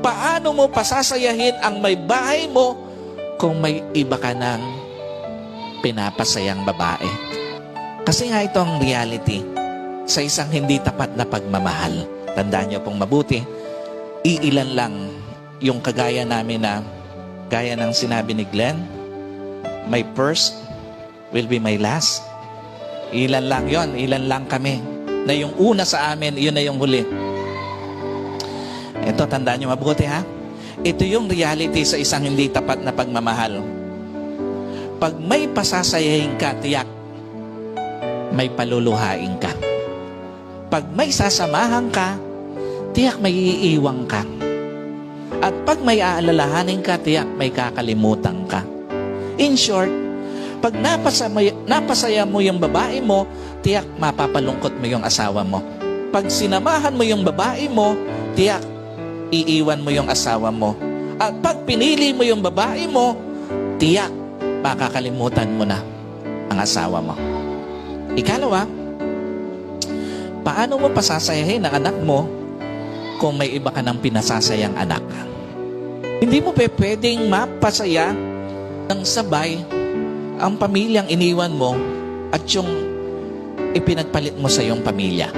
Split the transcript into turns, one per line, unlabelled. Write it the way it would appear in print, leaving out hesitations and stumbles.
Paano mo pasasayahin ang may bahay mo kung may iba ka ng pinapasayang babae? Kasi nga ito ang reality sa isang hindi tapat na pagmamahal. Tandaan niyo pong mabuti, iilan lang yung kagaya namin na, gaya ng sinabi ni Glenn, my first will be my last. Ilan lang yon, ilan lang kami. Na yung una sa amin, yun na yung huli. Ito, tandaan nyo mabuti ha. Ito yung reality sa isang hindi tapat na pagmamahal. Pag may pasasayahin ka, tiyak, may paluluhain ka. Pag may sasamahan ka, tiyak may iiwang ka. At pag may aalalahanin ka, tiyak may kakalimutan ka. In short, pag napasaya mo yung babae mo, tiyak mapapalungkot mo yung asawa mo. Pag sinamahan mo yung babae mo, tiyak iiwan mo yung asawa mo. At pag pinili mo yung babae mo, tiyak makakalimutan mo na ang asawa mo. Ikalawa, paano mo pasasayahin ang anak mo kung may iba ka ng pinasasayang anak? Hindi mo pwedeng mapasaya ng sabay ang pamilyang iniwan mo at yung ipinagpalit mo sa iyong pamilya.